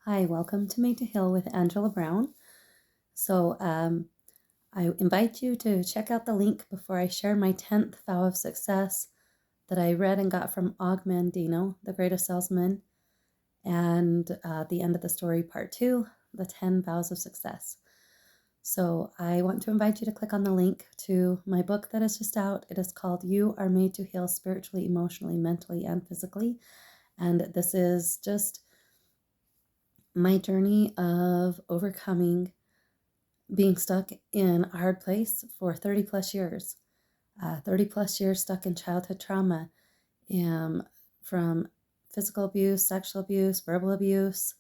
Hi, welcome to Made to Heal with Angela Brown. So, I invite you to check out the link before I share my 10th vow of success that I read and got from Og Mandino, the greatest salesman, and the end of the story, part 2, the 10 vows of success. So, I want to invite you to click on the link to my book that is just out. It is called You Are Made to Heal Spiritually, Emotionally, Mentally, and Physically. And this is just my journey of overcoming being stuck in a hard place for 30 plus years. 30 plus years stuck in childhood trauma, from physical abuse, sexual abuse, verbal abuse.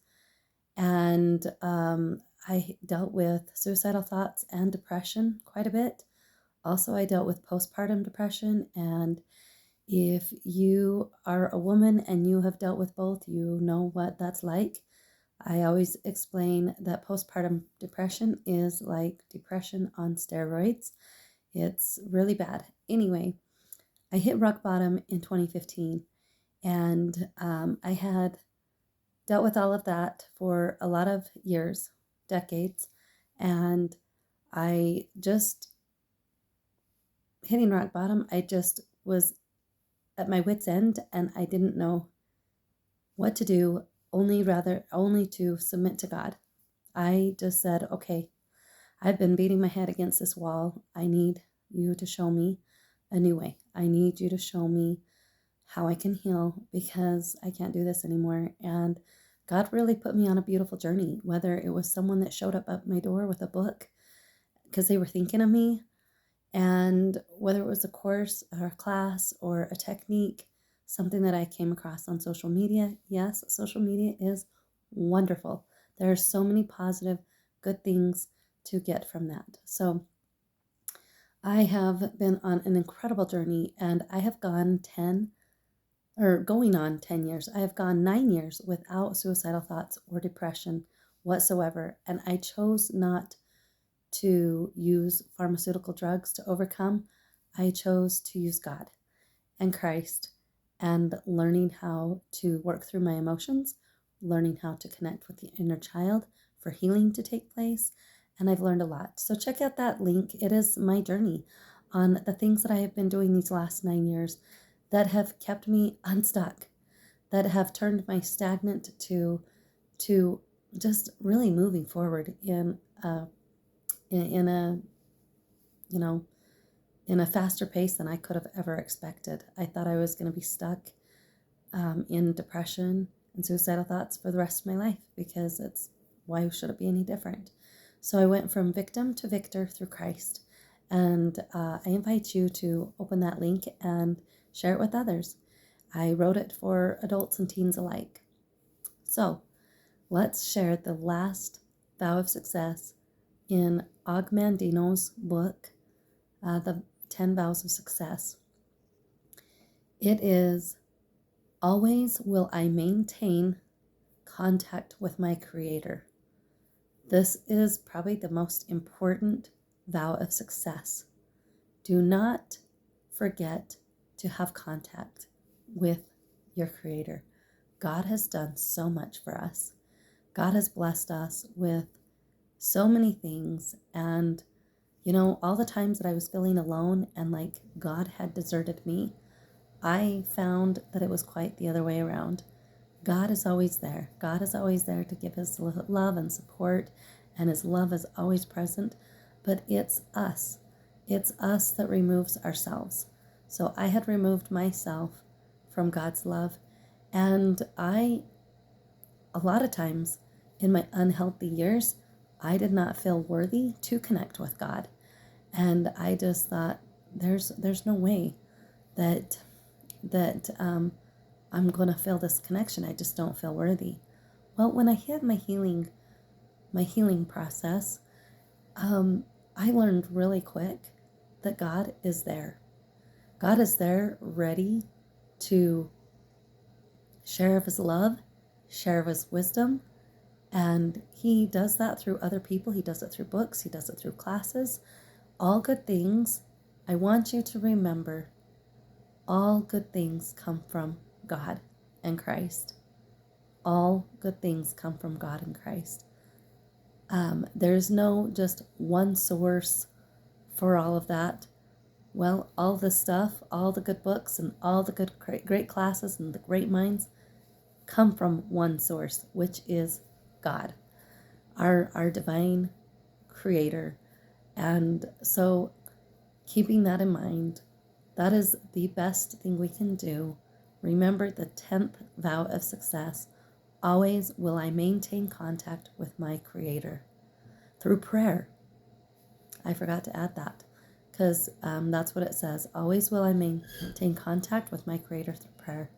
And I dealt with suicidal thoughts and depression quite a bit. Also, I dealt with postpartum depression. And if you are a woman and you have dealt with both, you know what that's like. I always explain that postpartum depression is like depression on steroids. It's really bad. Anyway, I hit rock bottom in 2015, and I had dealt with all of that for a lot of years, decades, and I just hitting rock bottom. I just was at my wit's end, and I didn't know what to do. Only to submit to God. I just said, okay, I've been beating my head against this wall. I need you to show me a new way. I need you to show me how I can heal because I can't do this anymore. And God really put me on a beautiful journey, whether it was someone that showed up at my door with a book because they were thinking of me, and whether it was a course or a class or a technique, something that I came across on social media. Yes, social media is wonderful. There are so many positive, good things to get from that. So I have been on an incredible journey, and I have gone going on 10 years. I have gone 9 years without suicidal thoughts or depression whatsoever. And I chose not to use pharmaceutical drugs to overcome. I chose to use God and Christ and learning how to work through my emotions, learning how to connect with the inner child for healing to take place. And I've learned a lot. So check out that link. It is my journey on the things that I have been doing these last 9 years that have kept me unstuck, that have turned my stagnant to just really moving forward in a you know in a faster pace than I could have ever expected. I thought I was going to be stuck in depression and suicidal thoughts for the rest of my life, because it's, why should it be any different? So I went from victim to victor through Christ. And I invite you to open that link and share it with others. I wrote it for adults and teens alike. So let's share the last vow of success in Og Mandino's book, The 10 Vows of Success. It is, always will I maintain contact with my Creator. This is probably the most important vow of success. Do not forget to have contact with your Creator. God has done so much for us. God has blessed us with so many things. And, all the times that I was feeling alone and like God had deserted me, I found that it was quite the other way around. God is always there. God is always there to give His love and support, and His love is always present. But it's us. It's us that removes ourselves. So I had removed myself from God's love, and a lot of times in my unhealthy years, I did not feel worthy to connect with God. And I just thought, there's no way that I'm going to feel this connection. I just don't feel worthy. Well, when I hit my healing process, I learned really quick that God is there. God is there ready to share of His love, share of His wisdom. And He does that through other people. He does it through books. He does it through classes. All good things. I want you to remember, all good things come from God and Christ. All good things come from God in Christ. There's no just one source for all of that. Well, all the stuff, all the good books, and all the good, great classes and the great minds come from one source, which is God, our divine creator. And so, keeping that in mind, that is the best thing we can do. Remember the 10th vow of success. Always will I maintain contact with my creator through prayer. I forgot to add that because that's what it says. Always will I maintain contact with my creator through prayer.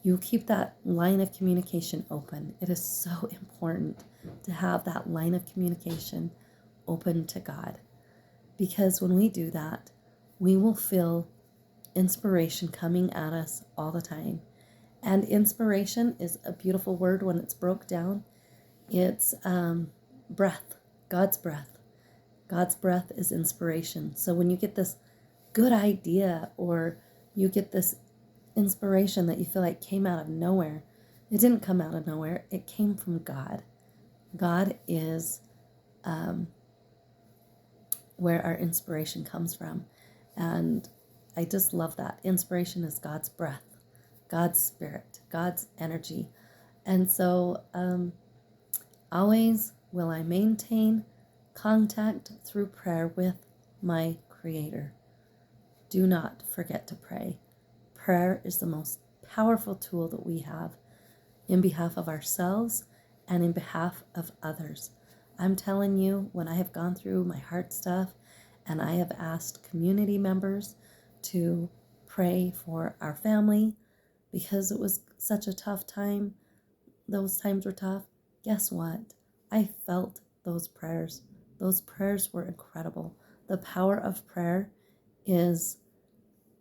You keep that line of communication open. It is so important to have that line of communication open to God, because when we do that, we will feel inspiration coming at us all the time. And inspiration is a beautiful word when it's broke down. It's breath, God's breath. God's breath is inspiration. So when you get this good idea, or you get this inspiration that you feel like came out of nowhere, it didn't come out of nowhere. It came from God. God is where our inspiration comes from. And I just love that. Inspiration is God's breath, God's spirit, God's energy. And so always will I maintain contact through prayer with my Creator. Do not forget to pray. Prayer is the most powerful tool that we have in behalf of ourselves and in behalf of others. I'm telling you, when I have gone through my heart stuff and I have asked community members to pray for our family because it was such a tough time, those times were tough, guess what? I felt those prayers. Those prayers were incredible. The power of prayer is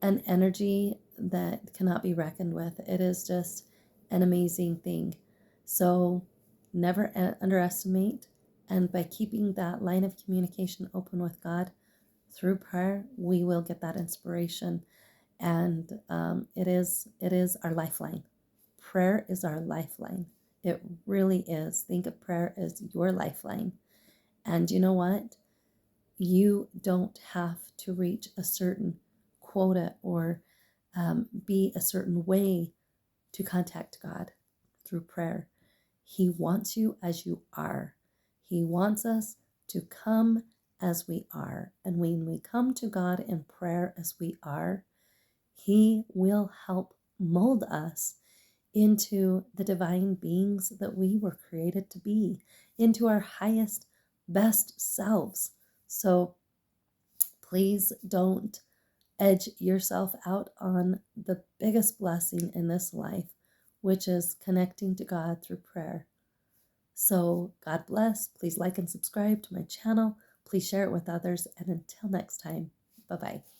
an energy that cannot be reckoned with. It is just an amazing thing. So never underestimate. And by keeping that line of communication open with God through prayer, we will get that inspiration. And it is our lifeline. Prayer is our lifeline. It really is. Think of prayer as your lifeline. And you know what? You don't have to reach a certain quota or be a certain way to contact God through prayer. He wants you as you are. He wants us to come as we are. And when we come to God in prayer as we are, He will help mold us into the divine beings that we were created to be, into our highest, best selves. So please don't edge yourself out on the biggest blessing in this life, which is connecting to God through prayer. So God bless. Please like and subscribe to my channel. Please share it with others. And until next time, bye-bye.